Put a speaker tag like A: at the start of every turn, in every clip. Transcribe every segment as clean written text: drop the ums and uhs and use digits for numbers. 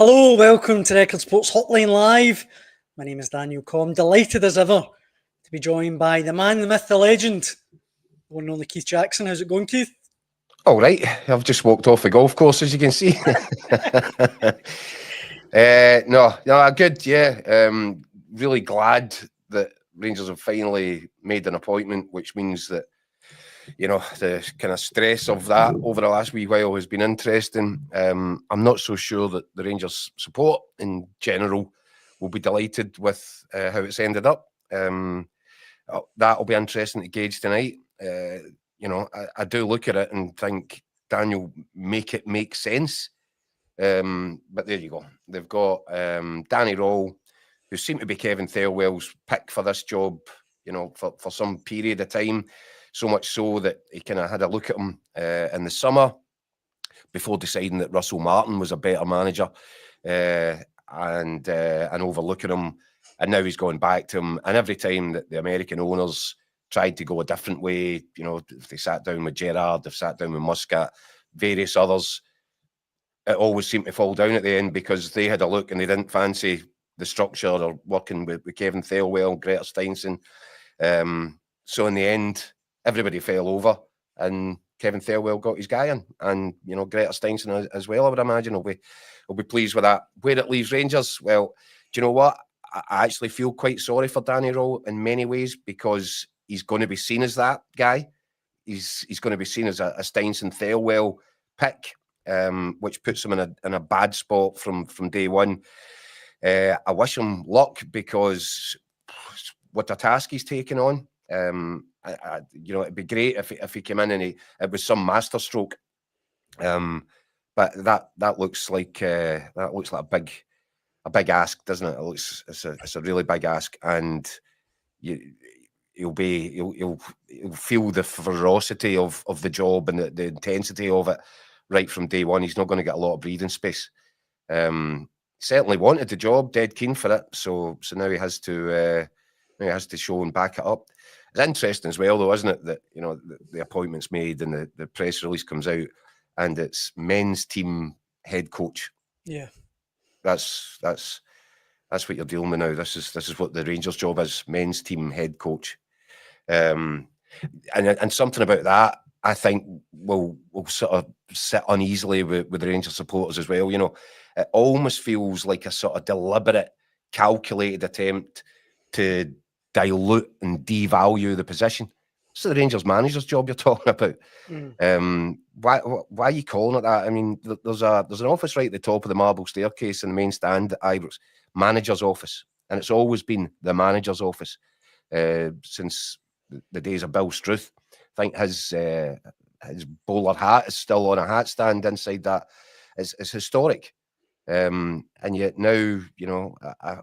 A: Hello, welcome to Record Sports Hotline Live. My name is Daniel Caw. I'm delighted as ever to be joined by the man, the myth, the legend, the one and only Keith Jackson. How's it going, Keith?
B: All right, I've just walked off the golf course, as you can see. No, good. Yeah, really glad that Rangers have finally made an appointment, which means that the kind of stress of that over the last wee while has been interesting. I'm not so sure that the Rangers support in general will be delighted with how it's ended up. That'll be interesting to gauge tonight. I do look at it and think, Daniel, make it make sense. But there you go. They've got Danny Rohl, who seemed to be Kevin Thelwell's pick for this job, for some period of time. So much so that he kind of had a look at him in the summer before deciding that Russell Martin was a better manager and overlooking him. And now he's going back to him. And every time that the American owners tried to go a different way, if they sat down with Gerrard, they've sat down with Muscat, various others, it always seemed to fall down at the end because they had a look and they didn't fancy the structure or working with Kevin Thelwell, Greta Steinson. So in the end, everybody fell over and Kevin Thelwell got his guy in. And, Greta Steinson as well, I would imagine, will be pleased with that. Where it leaves Rangers, well, do you know what? I actually feel quite sorry for Danny Rohl in many ways because he's going to be seen as that guy. He's going to be seen as a Steinson Thelwell pick, which puts him in a bad spot from day one. I wish him luck because what a task he's taken on. It'd be great if he came in and it was some masterstroke. But that looks like a big ask, doesn't it? It's a really big ask, and he'll feel the ferocity of the job and the intensity of it right from day one. He's not going to get a lot of breathing space. Certainly wanted the job, dead keen for it. So now he has to show and back it up. It's interesting as well, though, isn't it, that the appointment's made and the press release comes out, and it's men's team head coach.
A: Yeah.
B: That's what you're dealing with now. This is what the Rangers' job is: men's team head coach. And something about that, I think, will sort of sit uneasily with the Rangers supporters as well. It almost feels like a sort of deliberate, calculated attempt to dilute and devalue the position. It's the Rangers manager's job you're talking about. Why are you calling it that? I mean, there's an office right at the top of the marble staircase in the main stand at Ibrox, manager's office, and it's always been the manager's office since the days of Bill Struth. I think his bowler hat is still on a hat stand inside that. It's historic. And yet now,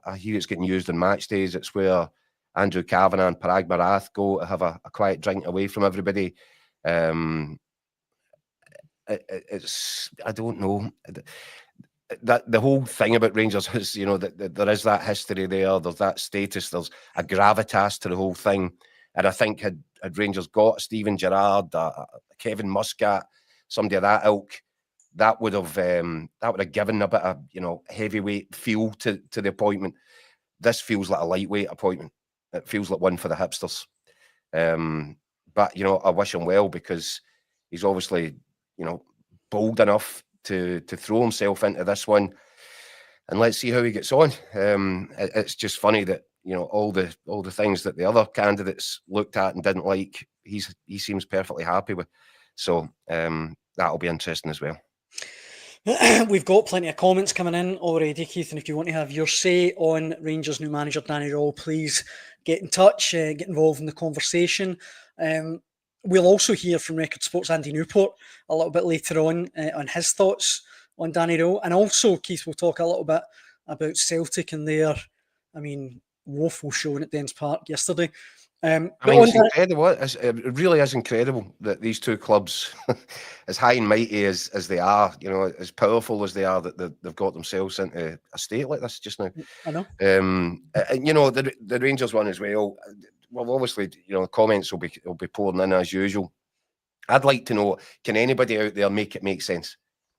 B: I hear it's getting used on match days. It's where Andrew Kavanagh and Parag Marath go to have a quiet drink away from everybody. I don't know. That the whole thing about Rangers is, that there is that history there. There's that status. There's a gravitas to the whole thing. And I think had Rangers got Steven Gerrard, Kevin Muscat, somebody of that ilk, that would have given a bit of heavyweight feel to the appointment. This feels like a lightweight appointment. It feels like one for the hipsters. But I wish him well because he's obviously bold enough to throw himself into this one, and let's see how he gets on. It's just funny that all the things that the other candidates looked at and didn't like, he seems perfectly happy with. So that'll be interesting as well.
A: We've got plenty of comments coming in already, Keith, and if you want to have your say on Rangers' new manager, Danny Rohl, please get in touch, get involved in the conversation. We'll also hear from Record Sports' Andy Newport a little bit later on his thoughts on Danny Rohl. And also, Keith, we'll talk a little bit about Celtic and their, woeful showing at Dens Park yesterday.
B: It's incredible. It really is incredible that these two clubs, as high and mighty as they are, as powerful as they are, that they've got themselves into a state like this just now.
A: I know.
B: The Rangers one as well. Well, obviously, comments will be pouring in as usual. I'd like to know: can anybody out there make it make sense?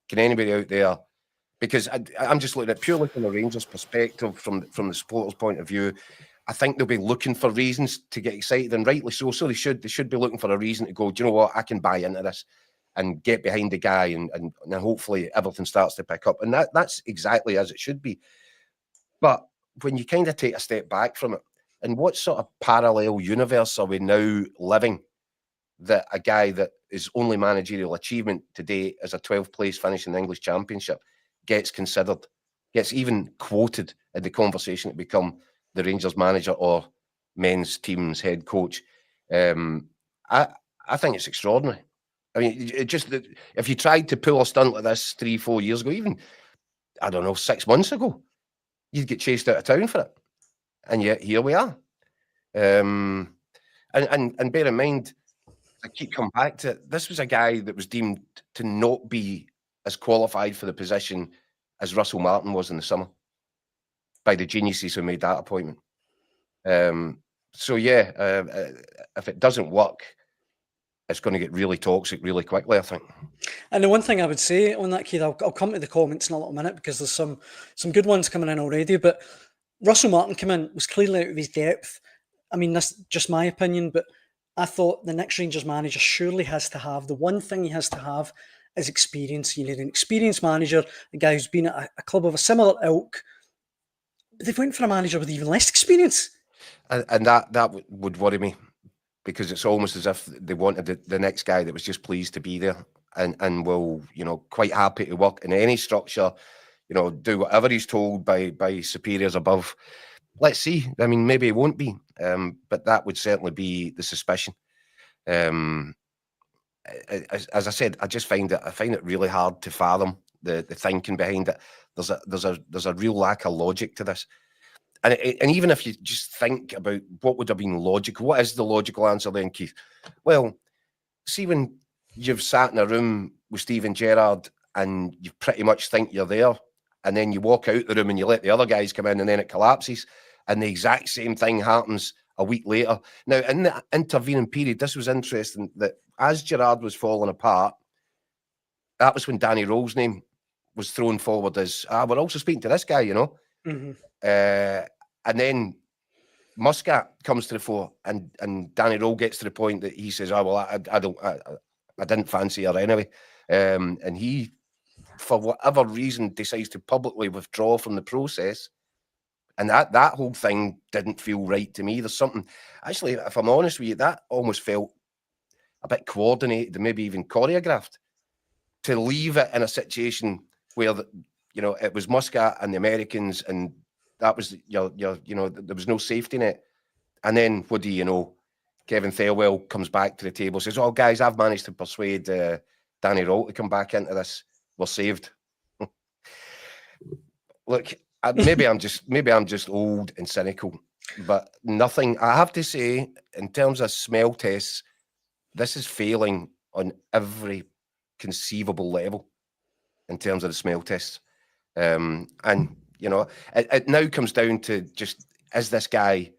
B: Can anybody out there Because I'm just looking at purely from a Rangers perspective, from the supporters' point of view. I think they'll be looking for reasons to get excited, and rightly so. So they should be looking for a reason to go, do you know what, I can buy into this and get behind the guy, and hopefully everything starts to pick up. And that's exactly as it should be. But when you kind of take a step back from it, and what sort of parallel universe are we now living that a guy that his only managerial achievement today is a 12th place finish in the English Championship gets considered, gets even quoted in the conversation to become the Rangers manager or men's team's head coach? I think it's extraordinary. I mean, it just that if you tried to pull a stunt like this 3-4 years ago, even, I don't know, 6 months ago, you'd get chased out of town for it. And yet here we are. And bear in mind, I keep coming back to it, this was a guy that was deemed to not be as qualified for the position as Russell Martin was in the summer by the geniuses who made that appointment. So yeah, if it doesn't work, it's going to get really toxic really quickly, I think.
A: And the one thing I would say on that, Keith, I'll come to the comments in a little minute because there's some good ones coming in already. But Russell Martin came in, was clearly out of his depth. I mean, that's just my opinion, but I thought the next Rangers manager surely has to have, the one thing he has to have is experience. You need an experienced manager, a guy who's been at a club of a similar ilk. But they've went for a manager with even less experience.
B: And that would worry me, because it's almost as if they wanted the next guy that was just pleased to be there and will, quite happy to work in any structure, do whatever he's told by superiors above. Let's see. I mean, maybe it won't be, but that would certainly be the suspicion. As I said, I find it really hard to fathom the thinking behind it. There's a real lack of logic to this. And even if you just think about what would have been logical, what is the logical answer then, Keith? Well, see, when you've sat in a room with Steven Gerrard and you pretty much think you're there, and then you walk out the room and you let the other guys come in, and then it collapses, and the exact same thing happens a week later. Now, in the intervening period, this was interesting that as Gerrard was falling apart, that was when Danny Rohl's name was thrown forward as, we're also speaking to this guy,
A: Mm-hmm.
B: And then Muscat comes to the fore, and Danny Rohl gets to the point that he says, I didn't fancy her anyway. And he, for whatever reason, decides to publicly withdraw from the process. And that whole thing didn't feel right to me. There's something, actually, if I'm honest with you, that almost felt a bit coordinated and maybe even choreographed, to leave it in a situation where, it was Muscat and the Americans, and that was there was no safety net. And then what do you know? Kevin Thelwell comes back to the table, says, "Oh, guys, I've managed to persuade Danny Rohl to come back into this. We're saved." Look, maybe I'm just old and cynical, but nothing. I have to say, in terms of smell tests, this is failing on every conceivable level in terms of the smell tests. And it now comes down to just, is this guy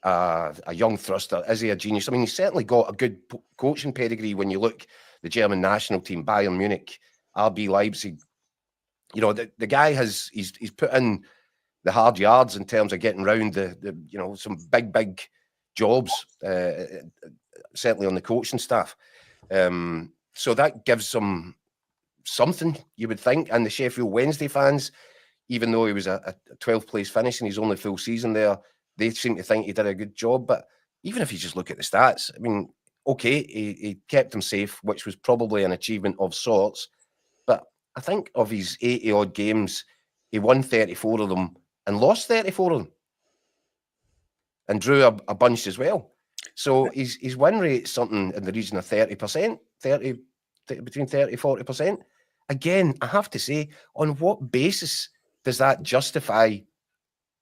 B: a young thruster? Is he a genius? I mean, he's certainly got a good coaching pedigree when you look the German national team, Bayern Munich, RB Leipzig. The guy he's put in the hard yards in terms of getting around some big jobs, certainly on the coaching staff. So that gives them something, you would think. And the Sheffield Wednesday fans, even though he was a 12th place finish in his only full season there, they seem to think he did a good job. But even if you just look at the stats, I mean, okay, he kept them safe, which was probably an achievement of sorts. But I think of his 80-odd games, he won 34 of them and lost 34 of them, and drew a bunch as well. So his win rate is something in the region of 30%, between 30-40%. Again, I have to say, on what basis does that justify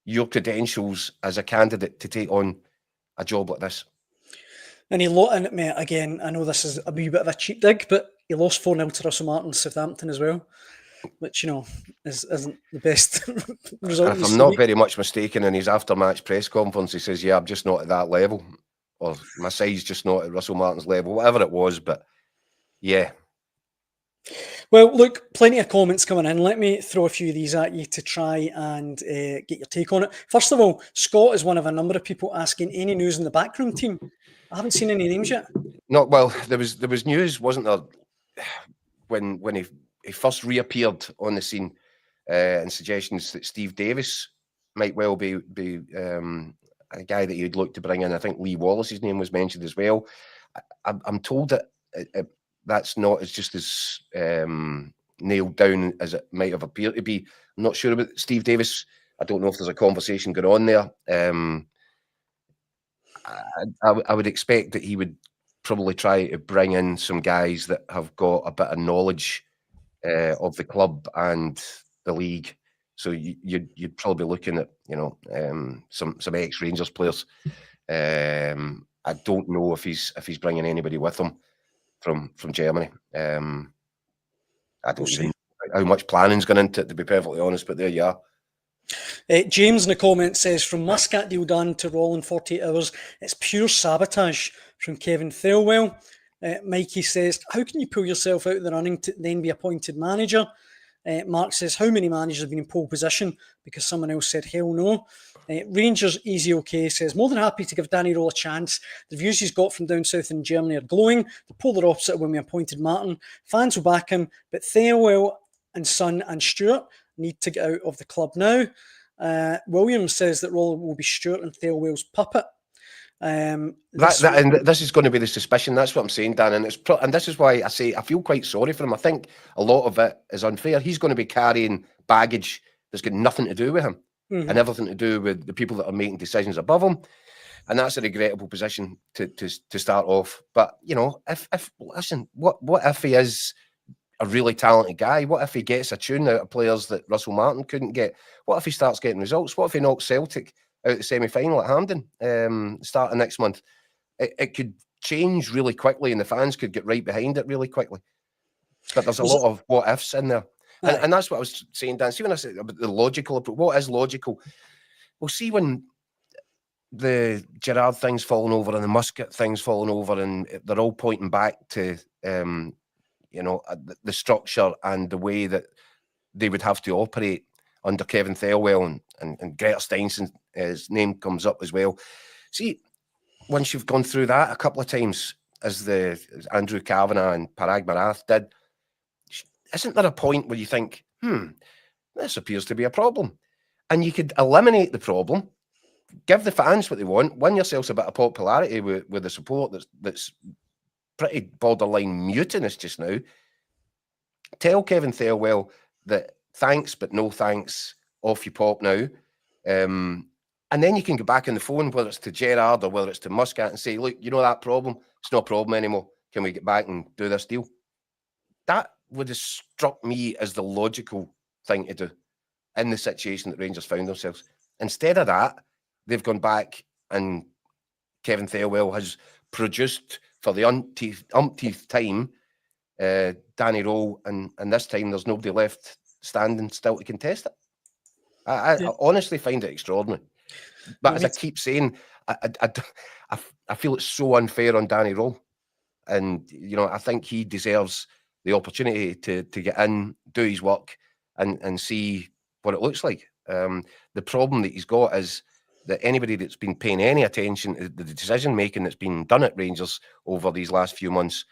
B: your credentials as a candidate to take on a job like this?
A: And again, I know this is a wee bit of a cheap dig, but he lost 4-0 to Russell Martin, Southampton as well, which, isn't the best result.
B: And if I'm not very much mistaken, in his after-match press conference, he says, "Yeah, I'm just not at that level," or "My side's just not at Russell Martin's level," whatever it was. But yeah.
A: Well, look, plenty of comments coming in. Let me throw a few of these at you to try and get your take on it. First of all, Scott is one of a number of people asking any news in the backroom team. I haven't seen any names yet.
B: No, well, there was news, wasn't there, when he first reappeared on the scene, and suggestions that Steve Davis might well be a guy that you'd look to bring in. I think Lee Wallace's name was mentioned as well. I'm told that that's not as just as nailed down as it might have appeared to be. I'm not sure about Steve Davis. I don't know if there's a conversation going on there. I would expect that he would probably try to bring in some guys that have got a bit of knowledge of the club and the league. So you'd probably be looking at some ex-Rangers players. I don't know if he's bringing anybody with him from Germany. I don't even know how much planning's gone into it, to be perfectly honest. But there you are.
A: James in the comment says, from Muscat deal done to Roll in 48 hours, it's pure sabotage from Kevin Thelwell. Mikey says, how can you pull yourself out of the running to then be appointed manager? Mark says, how many managers have been in pole position because someone else said hell no? Rangers Easy OK says, more than happy to give Danny Rohl a chance. The views he's got from down south in Germany are glowing. The polar opposite of when we appointed Martin. Fans will back him, but Thelwell and Son and Stewart need to get out of the club now. Williams says that Roll will be Stewart and Thelwell's puppet.
B: And this is going to be the suspicion. That's what I'm saying, Dan. And this is why I say I feel quite sorry for him. I think a lot of it is unfair. He's going to be carrying baggage that's got nothing to do with him and everything to do with the people that are making decisions above him. And that's a regrettable position to start off. But if listen, what if he is a really talented guy? What if he gets a tune out of players that Russell Martin couldn't get? What if he starts getting results? What if he knocks Celtic out the semi-final at Hampden starting next month? It could change really quickly and the fans could get right behind it really quickly. But there's a lot of what ifs in there. And that's what I was saying, Dan. See, when I said about the logical approach, what is logical? We'll see when the Gerrard thing's falling over and the Muscat thing's falling over and they're all pointing back to the structure and the way that they would have to operate under Kevin Thelwell and Greta Steinson's name comes up as well. See, once you've gone through that a couple of times, as Andrew Kavanagh and Parag Marath did, isn't there a point where you think, this appears to be a problem? And you could eliminate the problem, give the fans what they want, win yourselves a bit of popularity with the support that's pretty borderline mutinous just now. Tell Kevin Thelwell that thanks, but no thanks, off you pop now. And then you can go back on the phone, whether it's to Gerrard or whether it's to Muscat, and say, look, that problem? It's not a problem anymore. Can we get back and do this deal? That would have struck me as the logical thing to do in the situation that Rangers found themselves. Instead of that, they've gone back and Kevin Thelwell has produced for the umpteenth time Danny Rohl, and this time there's nobody left standing still to contest it. I honestly find it extraordinary. But as I keep saying, I feel it's so unfair on Danny Rohl. And, I think he deserves the opportunity to get in, do his work and see what it looks like. The problem that he's got is that anybody that's been paying any attention to the decision-making that's been done at Rangers over these last few months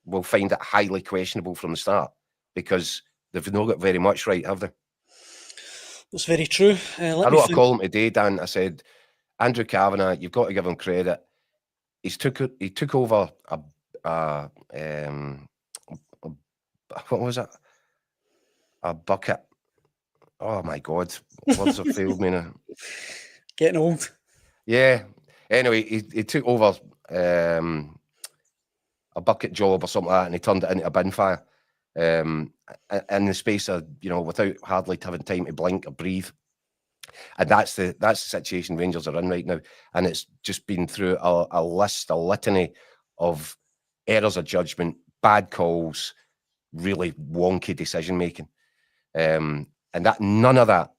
B: will find it highly questionable from the start, because they've not got very much right, have they?
A: That's very true.
B: I wrote a column today, Dan. I said, Andrew Kavanagh, you've got to give him credit. He took over what was it? A bucket. Oh my God, words have failed me now.
A: Getting old. Yeah.
B: Anyway, he took over a bucket job or something like that, and he turned it into a bin fire. In the space of, without hardly having time to blink or breathe. And that's the situation Rangers are in right now. And it's just been through a litany of errors of judgment, bad calls, really wonky decision making. And that none of that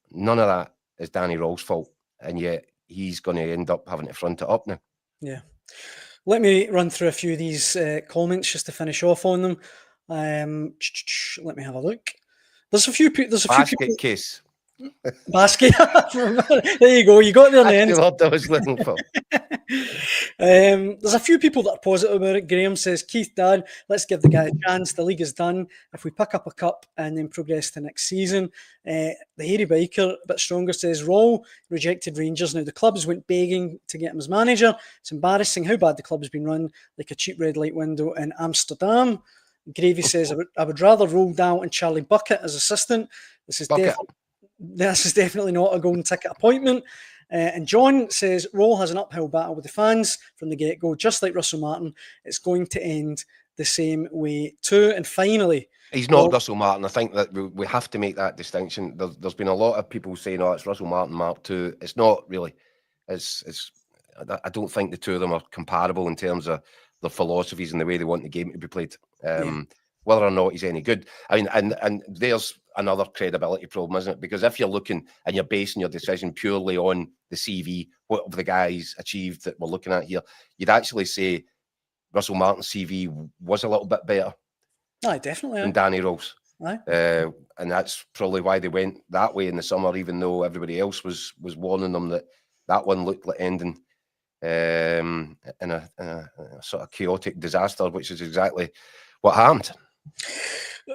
B: is Danny Rohl's fault. And yet he's going to end up having to front it up now.
A: Yeah. Let me run through a few of these comments just to finish off on them. Let me have a look. There's a few people.
B: Basket case.
A: Basket. There you go. You got there in the end.
B: That's the word I was looking for.
A: There's a few people that are positive about it. Graham says, Keith, Dad, let's give the guy a chance. The league is done. If we pick up a cup and then progress to next season. The hairy biker, a bit stronger, says, Rohl rejected Rangers. Now the clubs went begging to get him as manager. It's embarrassing how bad the club has been run, like a cheap red light window in Amsterdam. Gravy says, I would rather roll down and Charlie Bucket as assistant. This is definitely not a golden ticket appointment. And John says, Rohl has an uphill battle with the fans from the get-go, just like Russell Martin. It's going to end the same way too. And finally...
B: He's not Russell Martin. I think that we have to make that distinction. There's been a lot of people saying, oh, it's Russell Martin Mark II. It's not really. I don't think the two of them are comparable in terms of their philosophies and the way they want the game to be played. Whether or not he's any good. I mean, and there's another credibility problem, isn't it? Because if you're looking and you're basing your decision purely on the CV, what have the guys achieved that we're looking at here, you'd actually say Russell Martin's CV was a little bit better.
A: Aye, definitely.
B: Than Danny Rohl's.
A: Aye.
B: And that's probably why they went that way in the summer, even though everybody else was warning them that one looked like ending in a sort of chaotic disaster, which is exactly what happened.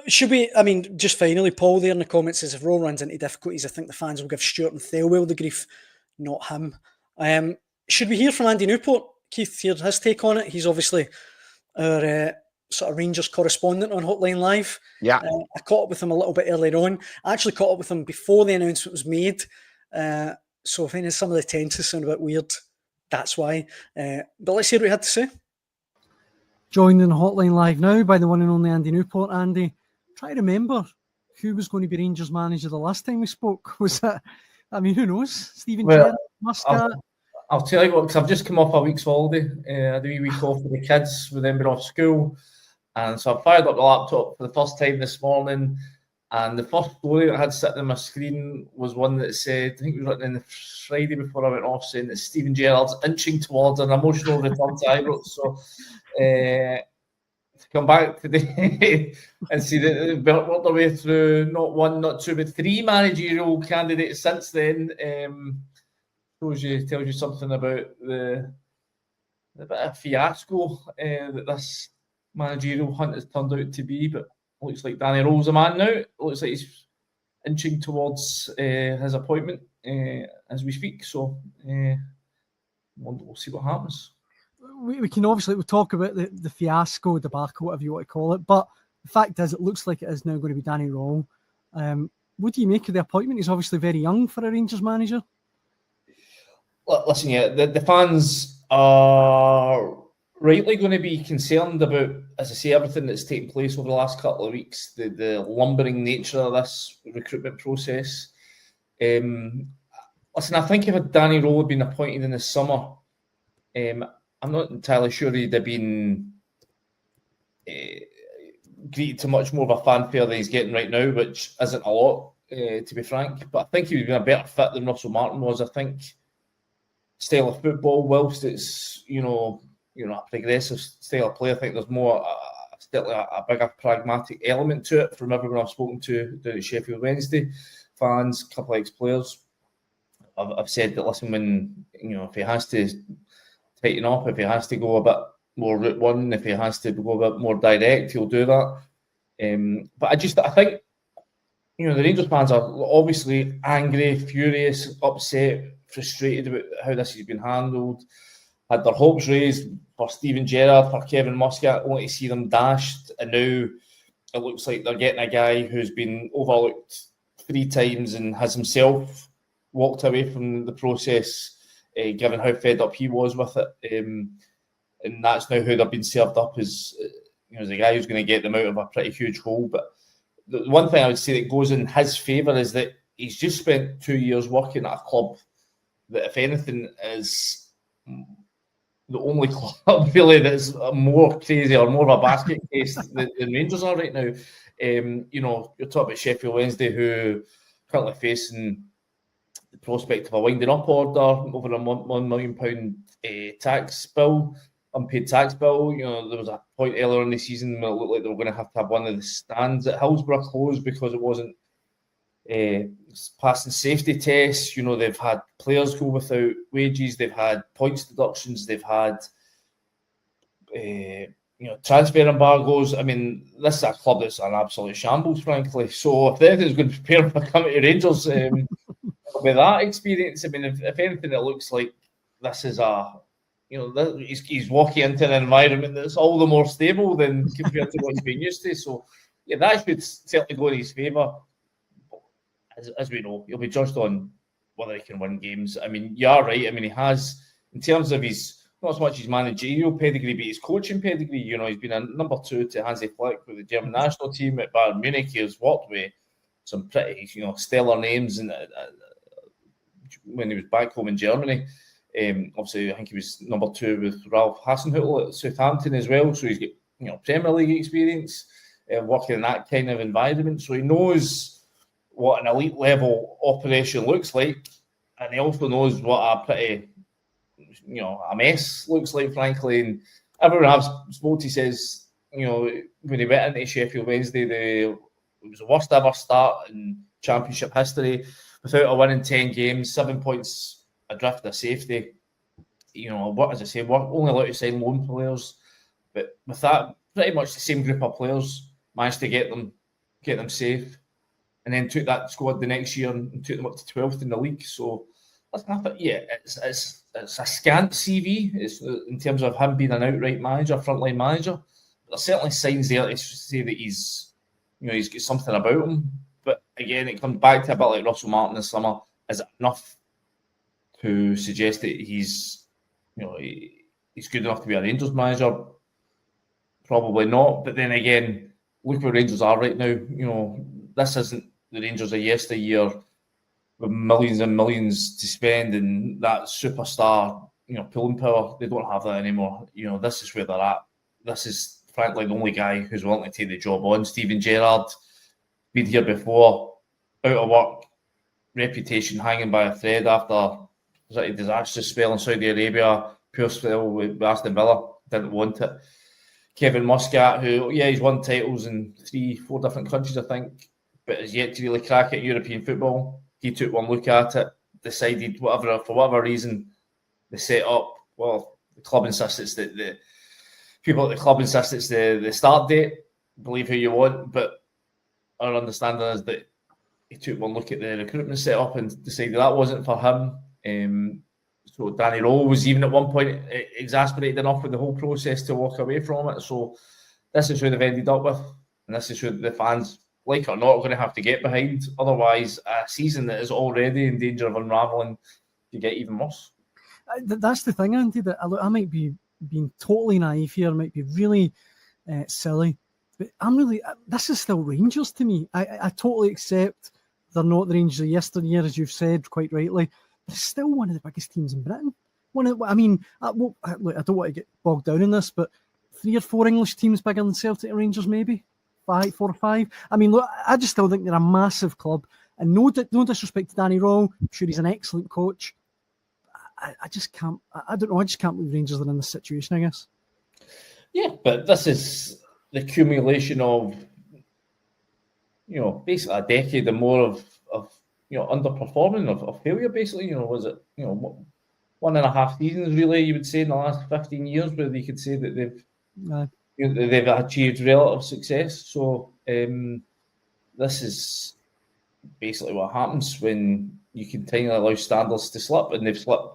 A: Should we, I mean, just finally, Paul there in the comments says, if Rohl runs into difficulties, I think the fans will give Stuart and Thelwell the grief, not him. Should we hear from Andy Newport? Keith, hear his take on it. He's obviously our sort of Rangers correspondent on Hotline Live.
B: Yeah.
A: I caught up with him a little bit earlier on. I actually caught up with him before the announcement was made. So if any some of the tenses sound a bit weird, that's why. But let's hear what he had to say. Joined in Hotline Live now by the one and only Andy Newport. Andy, try to remember who was going to be Rangers manager the last time we spoke. Was that, I mean, who knows? Stephen Gerrard, Muscat?
C: I'll tell you what, because I've just come off a week's holiday. I had a wee week off with the kids, with them being off school. And so I fired up the laptop for the first time this morning. And the first story that I had sitting on my screen was one that said, I think it was written in the Friday before I went off, saying that Stephen Gerrard's inching towards an emotional return to Ibrox. So to come back today and see that they've worked their way through not one, not two, but three managerial candidates since then, tells you something about the bit of fiasco that this managerial hunt has turned out to be. But looks like Danny Rohl's a man now. It looks like he's inching towards his appointment as we speak. So we'll see what happens.
A: We can obviously we'll talk about the fiasco, debacle, whatever you want to call it. But the fact is, it looks like it is now going to be Danny Rohl. What do you make of the appointment? He's obviously very young for a Rangers manager.
C: Listen, yeah, the fans are rightly going to be concerned about, as I say, everything that's taken place over the last couple of weeks, the lumbering nature of this recruitment process. Listen, I think if Danny Rohl had been appointed in the summer, I'm not entirely sure he'd have been greeted to much more of a fanfare than he's getting right now, which isn't a lot, to be frank. But I think he would have been a better fit than Russell Martin was. I think style of football, whilst it's a progressive style of play, I think there's more still a bigger pragmatic element to it. From everyone I've spoken to down at Sheffield Wednesday, fans, a couple of ex-players, I've said that, listen, when if he has to tighten up, if he has to go a bit more route one, if he has to go a bit more direct, he'll do that. But I think the Rangers fans are obviously angry, furious, upset, frustrated about how this has been handled. Had their hopes raised for Stephen Gerrard, for Kevin Muscat, only to see them dashed. And now it looks like they're getting a guy who's been overlooked 3 times and has himself walked away from the process, given how fed up he was with it. And that's now who they've been served up as, as a guy who's going to get them out of a pretty huge hole. But the one thing I would say that goes in his favour is that he's just spent 2 years working at a club that, if anything, is the only club really that's more crazy or more of a basket case than Rangers are right now. You're talking about Sheffield Wednesday, who currently facing the prospect of a winding up order over a £1 million tax bill unpaid tax bill. You know, there was a point earlier in the season where it looked like they were going to have one of the stands at Hillsborough closed because it wasn't passing safety tests. You know, they've had players go without wages, they've had points deductions, they've had transfer embargoes. I mean, this is a club that's an absolute shambles, frankly. So if anything's going to prepare for coming to Rangers, with that experience, I mean, if anything, it looks like this is he's walking into an environment that's all the more stable than compared to what he's been used to. So, yeah, that should certainly go in his favour. As we know, he'll be judged on whether he can win games. I mean, you are right. I mean, he has, in terms of his, not as much his managerial pedigree, but his coaching pedigree. You know, he's been a number 2 to Hansi Flick with the German national team at Bayern Munich. He has worked with some pretty, stellar names and when he was back home in Germany. Obviously, I think he was number 2 with Ralph Hasenhüttl at Southampton as well. So he's got Premier League experience, working in that kind of environment. So he knows what an elite level operation looks like, and he also knows what a pretty, a mess looks like, frankly. And everyone I've spoken to says, when he went into Sheffield Wednesday, it was the worst ever start in Championship history, without a win in 10 games, 7 points adrift of safety. As I say, we're only allowed to sign loan players, but with that, pretty much the same group of players managed to get them safe, and then took that squad the next year and took them up to 12th in the league. So that's nothing. Yeah, it's a scant CV. It's in terms of him being an outright manager, frontline manager. But there's certainly signs there to say that he's got something about him. But again, it comes back to a bit like Russell Martin this summer. Is it enough to suggest that he's good enough to be a Rangers manager? Probably not. But then again, look where Rangers are right now. This isn't the Rangers of yesteryear with millions and millions to spend and that superstar, pulling power. They don't have that anymore. This is where they're at. This is frankly the only guy who's willing to take the job on. Steven Gerrard, been here before, out of work, reputation hanging by a thread after a disastrous spell in Saudi Arabia, poor spell with Aston Villa, didn't want it. Kevin Muscat, who, he's won titles in 3-4 different countries, I think, but has yet to really crack at European football. He took one look at it, decided for whatever reason, the setup, the club insists it's the people at the club insist it's the start date, believe who you want, but our understanding is that he took one look at the recruitment setup and decided that wasn't for him. So Danny Rohl was even at one point exasperated enough with the whole process to walk away from it. So this is who they've ended up with, and this is who the fans, like it or not, are going to have to get behind. Otherwise, a season that is already in danger of unravelling could get even worse.
A: That's the thing, Andy, that I might be being totally naive here, might be really silly, but this is still Rangers to me. I totally accept they're not the Rangers of yesteryear, as you've said quite rightly. It's still one of the biggest teams in Britain. I don't want to get bogged down in this, but 3 or 4 English teams bigger than Celtic and Rangers, maybe 4 or 5. I mean, look, I just still think they're a massive club, and no disrespect to Danny Rohl. I'm sure he's an excellent coach. I just can't. I don't know. I just can't believe Rangers are in this situation, I guess.
C: Yeah, but this is the accumulation of, basically a decade and more of underperforming, of failure, basically. Was it, 1.5 seasons, really, you would say, in the last 15 years, where you could say that they've achieved relative success. So this is basically what happens when you continually allow standards to slip, and they've slipped.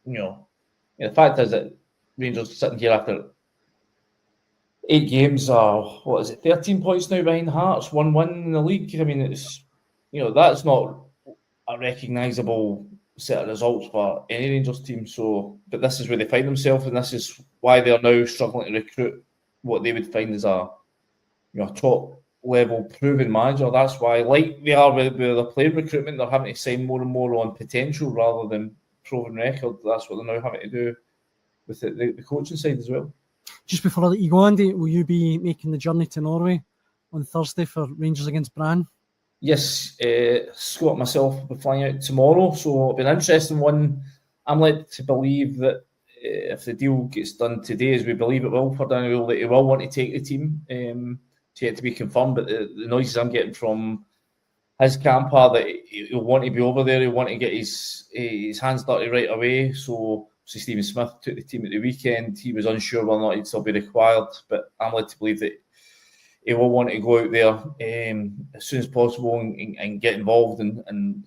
C: The fact is that Rangers sitting here after 8 games are, 13 points now behind Hearts, 1 win in the league. I mean, it's, that's not a recognisable set of results for any Rangers team. So, but this is where they find themselves, and this is why they are now struggling to recruit what they would find as a top level proven manager. That's why, like they are with the player recruitment, they're having to sign more and more on potential rather than proven record. That's what they're now having to do with the coaching side as well.
A: Just before I let you go, Andy, will you be making the journey to Norway on Thursday for Rangers against Brann?
C: Yes, Scott and myself will be flying out tomorrow, so it'll be an interesting one. I'm led to believe that if the deal gets done today, as we believe it will for Danny Rohl, that he will want to take the team. It's yet to be confirmed, but the noises I'm getting from his camp are that he'll want to be over there. He'll want to get his hands dirty right away. So Stephen Smith took the team at the weekend. He was unsure whether or not he'd still be required, but I'm led to believe that he will want to go out there as soon as possible and get involved and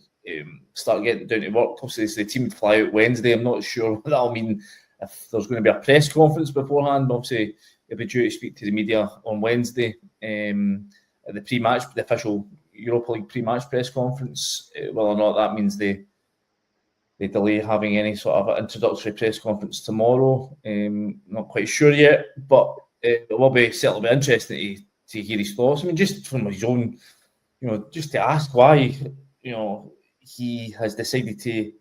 C: start getting down to work. Obviously, the team would fly out Wednesday. I'm not sure what that'll mean if there's going to be a press conference beforehand. Obviously, he'll be due to speak to the media on Wednesday at the pre-match, the official Europa League pre-match press conference. Whether or not that means they delay having any sort of introductory press conference tomorrow, not quite sure yet, but it will be certainly be interesting to hear his thoughts. I mean, just from his own, just to ask why, he has decided to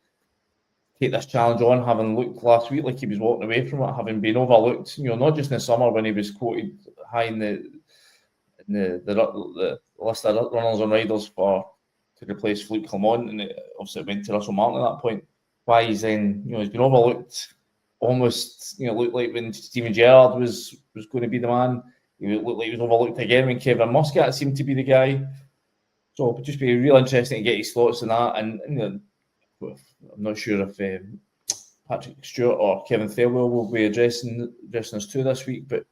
C: take this challenge on, having looked last week like he was walking away from it, having been overlooked, not just in the summer when he was quoted high in the list of runners and riders to replace Philippe Clement, and obviously it went to Russell Martin at that point. Why he's then, he's been overlooked almost, looked like when Steven Gerrard was going to be the man. He looked like he was overlooked again when Kevin Muscat seemed to be the guy. So it would just be real interesting to get his thoughts on that. And I'm not sure if Patrick Stewart or Kevin Thelwell will be addressing us too this week, but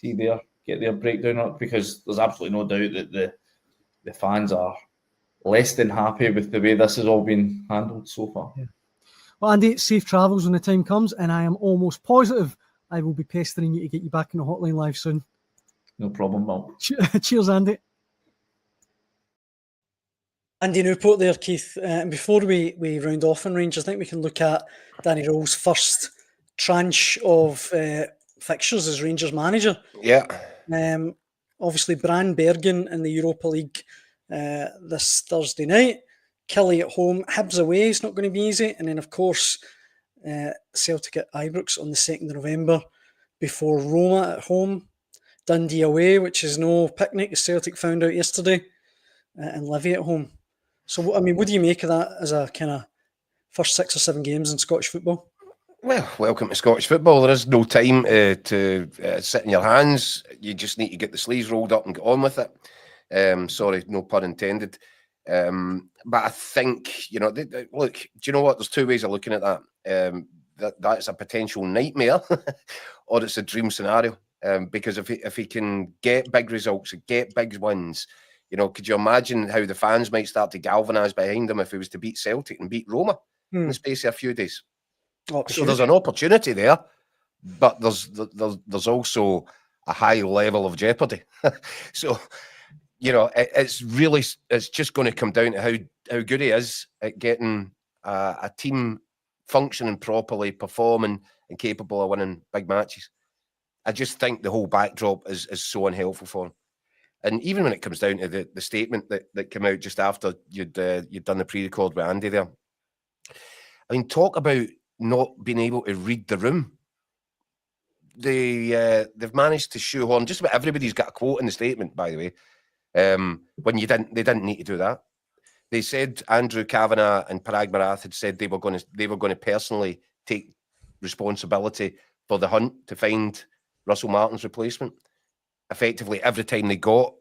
C: get their breakdown on it, because there's absolutely no doubt that the fans are less than happy with the way this has all been handled so far.
D: Yeah. Well, Andy, safe travels when the time comes, and I am almost positive I will be pestering you to get you back in the hotline live soon.
C: No problem, Mal.
D: Cheers, Andy.
A: Andy Newport there, Keith. And before we round off on Rangers, I think we can look at Danny Rohl's first tranche of fixtures as Rangers manager.
B: Yeah.
A: Obviously, Bergen in the Europa League this Thursday night. Killie at home. Hibs away is not going to be easy. And then, of course, Celtic at Ibrox on the 2nd of November before Roma at home. Dundee away, which is no picnic, as Celtic found out yesterday, and Livy at home. So, I mean, what do you make of that as a kind of first 6 or 7 games in Scottish football?
B: Well, welcome to Scottish football. There is no time to sit in your hands. You just need to get the sleeves rolled up and get on with it. Sorry, no pun intended. But I think, look, do you know what? There's 2 ways of looking at that. That's a potential nightmare or it's a dream scenario. Because if he can get big results, get big wins, could you imagine how the fans might start to galvanise behind him if he was to beat Celtic and beat Roma in the space of a few days?
A: Oh,
B: so there's an opportunity there, but there's also a high level of jeopardy. So, it's just going to come down to how good he is at getting a team functioning properly, performing and capable of winning big matches. I just think the whole backdrop is so unhelpful for him. And even when it comes down to the statement that came out just after you'd done the pre-record with Andy there, I mean, talk about not being able to read the room. They've managed to shoehorn, just about everybody's got a quote in the statement, by the way, when they didn't need to do that. They said Andrew Kavanagh and Parag Marath had said they were going to personally take responsibility for the hunt to find Russell Martin's replacement. Effectively, every time they got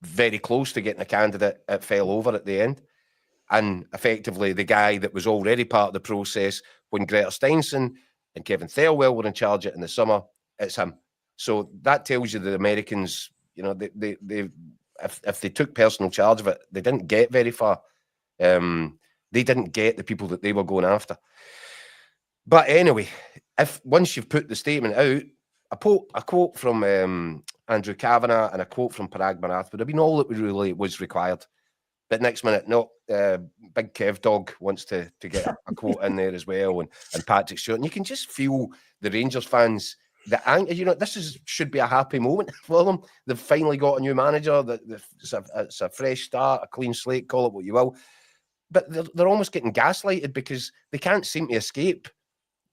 B: very close to getting a candidate, it fell over at the end. And effectively, the guy that was already part of the process when Greta Steinson and Kevin Thelwell were in charge of it in the summer, it's him. So that tells you the Americans, if they took personal charge of it, they didn't get very far. They didn't get the people that they were going after. But anyway, if once you've put the statement out, a quote from Andrew Kavanagh and a quote from Parag Marath would have been all that really was required. But next minute, no, Big Kev Dog wants to get a quote in there as well, and Patrick Stewart. And you can just feel the Rangers fans, this should be a happy moment for them. They've finally got a new manager. It's a fresh start, a clean slate, call it what you will. But they're almost getting gaslighted because they can't seem to escape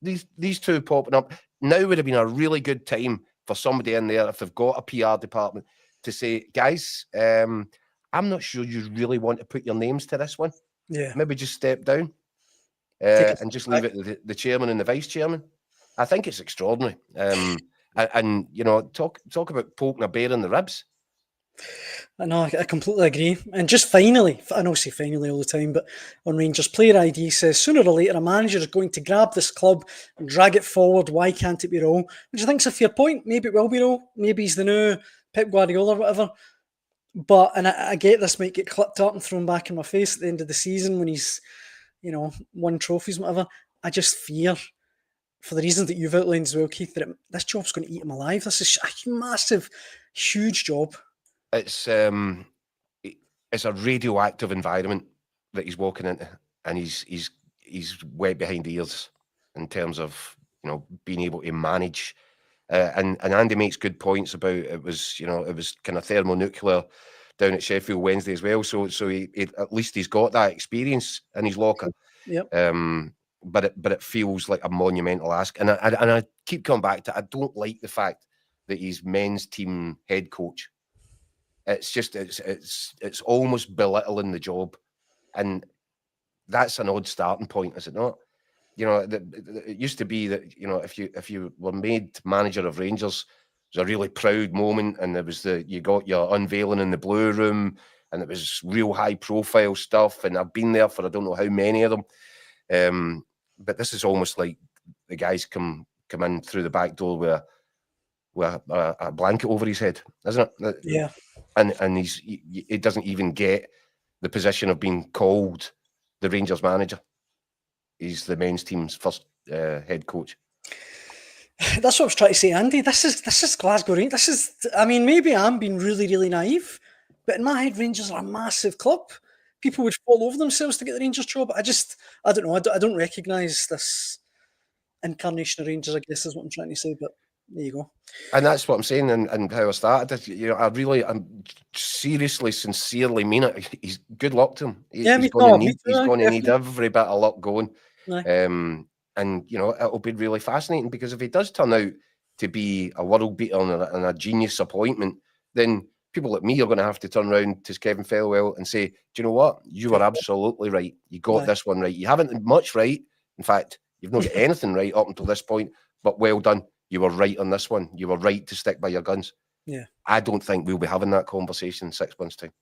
B: these two popping up. Now would have been a really good time for somebody in there, if they've got a PR department, to say, guys, I'm not sure you really want to put your names to this one.
A: Yeah.
B: Maybe just step down and just leave it to the chairman and the vice chairman. I think it's extraordinary. And you know, talk about poking a bear in the ribs.
A: I know, I completely agree. And just finally, I know I say finally all the time, but on Rangers player ID says, sooner or later a manager is going to grab this club and drag it forward. Why can't it be Rohl? Which I think is a fair point. Maybe it will be Rohl. Maybe he's the new Pep Guardiola or whatever. But, and I get this might get clipped up and thrown back in my face at the end of the season when he's, you know, won trophies and whatever. I just fear, for the reasons that you've outlined as well, Keith, that this job's going to eat him alive. This is a massive, huge job.
B: It's a radioactive environment that he's walking into, and he's wet behind the ears in terms of, you know, being able to manage. And Andy makes good points about it was kind of thermonuclear down at Sheffield Wednesday as well. So he at least he's got that experience in his locker.
A: Yep.
B: But it feels like a monumental ask, and I keep coming back to, I don't like the fact that he's men's team head coach. It's just it's almost belittling the job, and that's an odd starting point, is it not? You know, it used to be that, you know, if you were made manager of Rangers, it was a really proud moment, and there was you got your unveiling in the Blue Room, and it was real high profile stuff. And I've been there for I don't know how many of them, but this is almost like the guys come in through the back door with a blanket over his head, isn't it?
A: Yeah.
B: And he doesn't even get the position of being called the Rangers manager. He's the men's team's first head coach.
A: That's what I was trying to say, Andy. This is Glasgow Rangers. I mean, maybe I'm being really, really naive, but in my head, Rangers are a massive club. People would fall over themselves to get the Rangers job. I don't know. I don't recognise this incarnation of Rangers, I guess is what I'm trying to say, but there you go.
B: And that's what I'm saying, and how I started. You know, I'm seriously, sincerely mean it. He's good luck to him. He's going to need every bit of luck going.
A: No.
B: And you know, it'll be really fascinating, because if he does turn out to be a world beater and a genius appointment, then people like me are going to have to turn around to Kevin Fellwell and say, do you know what? You were absolutely right. You got this one right. You haven't much right. In fact, you've not got anything right up until this point, but well done. You were right on this one. You were right to stick by your guns. Yeah. I don't think we'll be having that conversation in 6 months' time.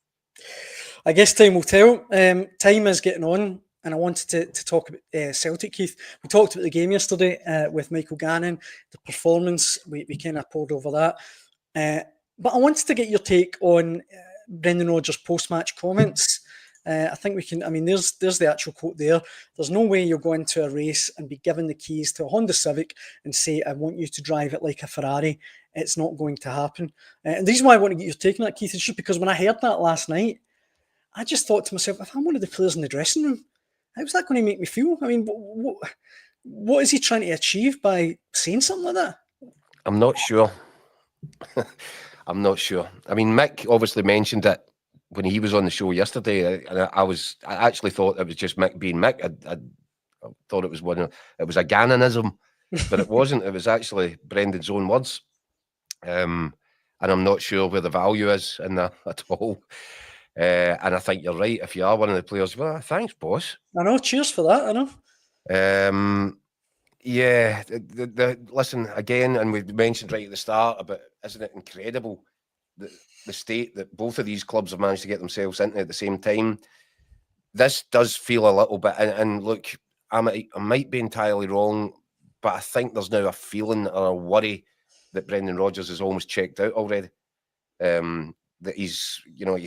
A: I guess time will tell. Time is getting on, and I wanted to talk about Celtic, Keith. We talked about the game yesterday with Michael Gannon, the performance. We kind of poured over that. But I wanted to get your take on Brendan Rodgers' post-match comments. I think we can, I mean, there's the actual quote there. There's no way you'll go into a race and be given the keys to a Honda Civic and say, I want you to drive it like a Ferrari. It's not going to happen. And the reason why I want to get your take on that, Keith, is just because when I heard that last night, I just thought to myself, if I'm one of the players in the dressing room, how's that going to make me feel? I mean, what is he trying to achieve by saying something like that?
B: I'm not sure. I'm not sure. I mean, Mick obviously mentioned it when he was on the show yesterday, and I actually thought it was just Mick being Mick. I thought it was a Gannonism, but it wasn't. It was actually Brendan's own words, and I'm not sure where the value is in that at all. And I think you're right. If you are one of the players, well, thanks, boss.
A: I know. Cheers for that. I know.
B: Yeah. Listen again, and we mentioned right at the start about, isn't it incredible the state that both of these clubs have managed to get themselves into at the same time? This does feel a little bit, and look, I might be entirely wrong, but I think there's now a feeling or a worry that Brendan Rodgers is almost checked out already. That he's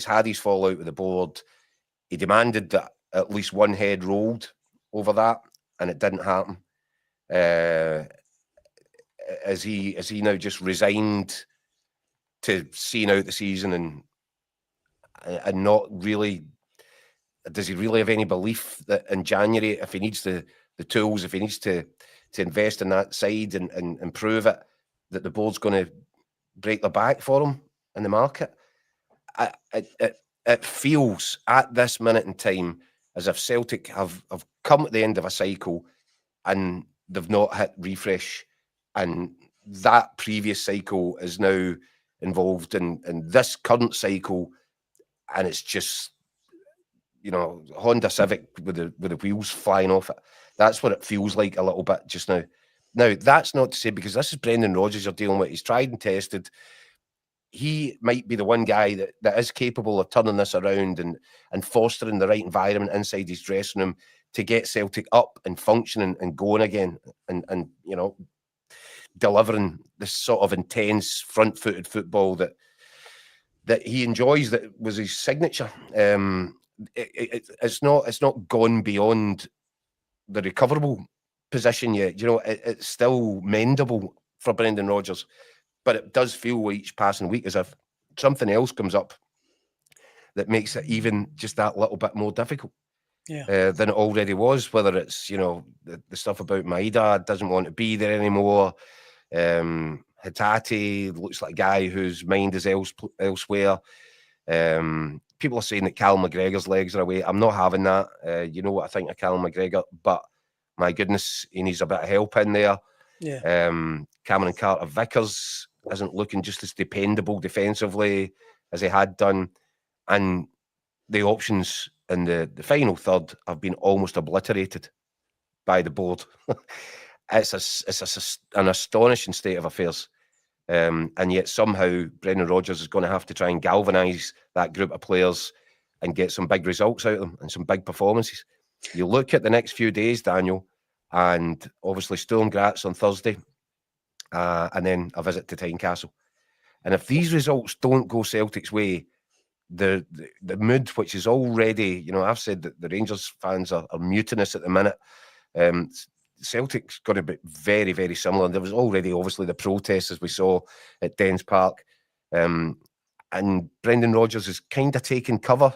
B: had his fallout with the board. He demanded that at least one head rolled over that, and it didn't happen. Is he now just resigned to seeing out the season and not really? Does he really have any belief that in January, if he needs the tools, if he needs to invest in that side and improve it, that the board's going to break their back for him in the market? It feels at this minute in time as if Celtic have come at the end of a cycle and they've not hit refresh, and that previous cycle is now involved in this current cycle, and it's just, Honda Civic with the wheels flying off it. That's what it feels like a little bit just now. Now, that's not to say, because this is Brendan Rodgers you're dealing with. He's tried and tested. He might be the one guy that is capable of turning this around and fostering the right environment inside his dressing room to get Celtic up and functioning and going again, and you know, delivering this sort of intense front-footed football that he enjoys, that was his signature. It's not gone beyond the recoverable position yet. You know, it's still mendable for Brendan Rodgers, but it does feel each passing week as if something else comes up that makes it even just that little bit more difficult than it already was. Whether it's, you know, the stuff about Maida doesn't want to be there anymore. Hatate looks like a guy whose mind is elsewhere. People are saying that Callum McGregor's legs are away. I'm not having that. You know what I think of Callum McGregor, but my goodness, he needs a bit of help in there.
A: Yeah.
B: Cameron Carter-Vickers isn't looking just as dependable defensively as he had done, and the options in the final third have been almost obliterated by the board. It's an astonishing state of affairs. And yet somehow Brendan Rodgers is going to have to try and galvanise that group of players and get some big results out of them and some big performances. You look at the next few days, Daniel, and obviously Sturm Graz on Thursday, and then a visit to Tynecastle. And if these results don't go Celtic's way, the mood, which is already, you know, I've said that the Rangers fans are mutinous at the minute. Celtic's going to be very, very similar. There was already obviously the protests, as we saw at Dens Park. And Brendan Rodgers is kind of taking cover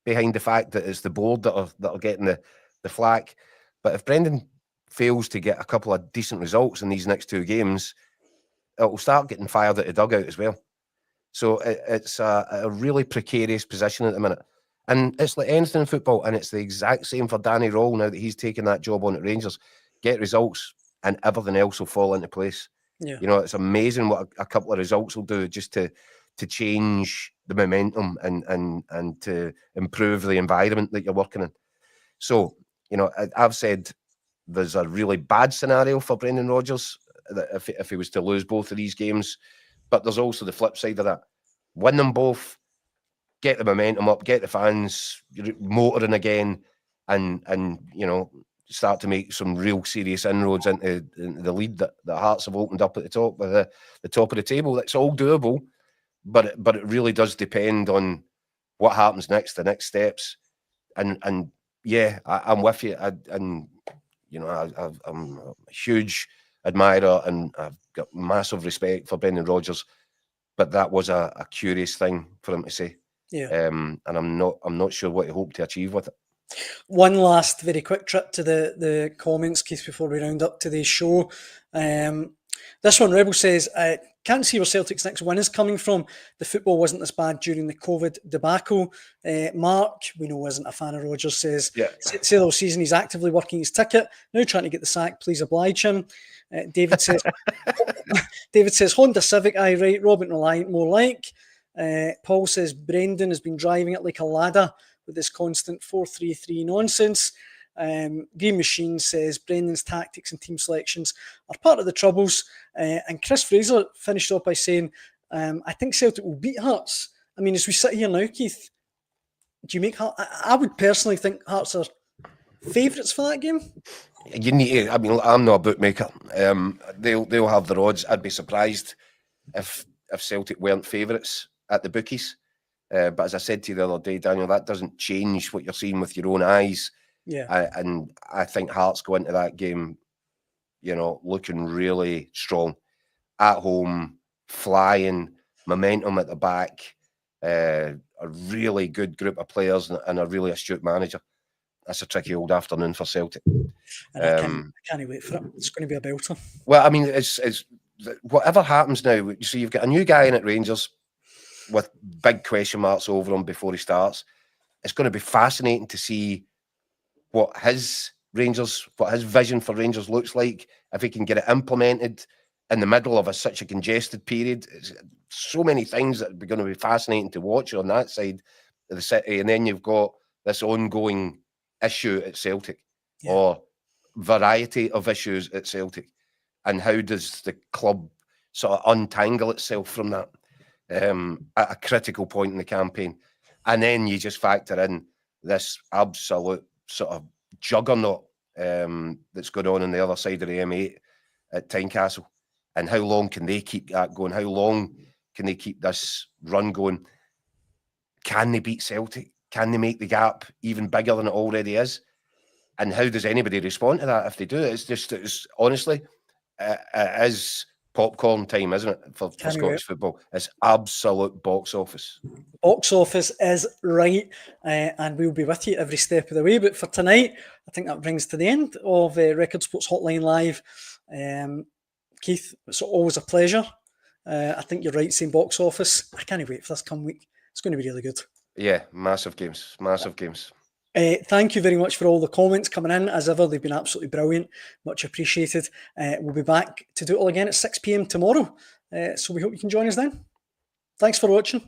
B: behind the fact that it's the board that are getting the flack. But if Brendan fails to get a couple of decent results in these next two games, it'll start getting fired at the dugout as well. So it's a really precarious position at the minute. And it's like anything in football, and it's the exact same for Danny Rohl now that he's taken that job on at Rangers. Get results and everything else will fall into place.
A: Yeah.
B: You know, it's amazing what a couple of results will do just to change the momentum and to improve the environment that you're working in. So, you know, I've said there's a really bad scenario for Brendan Rodgers that if he was to lose both of these games, but there's also the flip side of that. Win them both, get the momentum up, get the fans motoring again, and you know, start to make some real serious inroads into the lead that the Hearts have opened up at the top, with the top of the table. That's all doable, but it really does depend on what happens next, the next steps, and yeah, I'm with you. And you know, I'm a huge admirer, and I've got massive respect for Brendan Rodgers, but that was a curious thing for him to say.
A: Yeah.
B: And I'm not sure what he hoped to achieve with it.
A: One last very quick trip to the comments, Keith, before we round up today's show. This one, Rebel says, can't see where Celtic's next win is coming from. The football wasn't this bad during the COVID debacle. Mark, we know isn't a fan of Rodgers, says, say all season he's actively working his ticket, now trying to get the sack, please oblige him. David says, Honda Civic, aye, right, Robin Reliant, more like. Paul says, Brendan has been driving it like a ladder with this constant 4-3-3 nonsense. Green Machine says Brendan's tactics and team selections are part of the troubles. And Chris Fraser finished off by saying, I think Celtic will beat Hearts. I mean, as we sit here now, Keith, do you make Hearts? I would personally think Hearts are favourites for that game.
B: You need to, I mean, I'm not a bookmaker. They'll have their odds. I'd be surprised if Celtic weren't favourites at the bookies. But as I said to you the other day, Daniel, that doesn't change what you're seeing with your own eyes.
A: Yeah.
B: And I think Hearts go into that game, you know, looking really strong. At home, flying, momentum at the back, a really good group of players and a really astute manager. That's a tricky old afternoon for Celtic.
A: And I can't wait for it. It's going to be a belter.
B: Well, I mean, it's whatever happens now. So you've got a new guy in at Rangers with big question marks over him before he starts. It's going to be fascinating to see what his vision for Rangers looks like, if he can get it implemented in the middle of such a congested period. It's so many things that are going to be fascinating to watch on that side of the city. And then you've got this ongoing issue at Celtic, or variety of issues at Celtic. and how does the club sort of untangle itself from that at a critical point in the campaign? And then you just factor in this absolute sort of juggernaut that's going on the other side of the M8 at Tynecastle. And how long can they keep that going? How long can they keep this run going? Can they beat Celtic? Can they make the gap even bigger than it already is? And how does anybody respond to that if they do it? It's honestly, it is popcorn time, isn't it, for Scottish football? It's absolute box office.
A: Box office is right, and we'll be with you every step of the way. But for tonight, I think that brings to the end of Record Sports Hotline Live. Keith, it's always a pleasure. I think you're right saying box office. I can't wait for this come week. It's going to be really good.
B: Yeah, massive games.
A: Thank you very much for all the comments coming in. As ever, they've been absolutely brilliant. Much appreciated. We'll be back to do it all again at 6 p.m. tomorrow. So we hope you can join us then. Thanks for watching.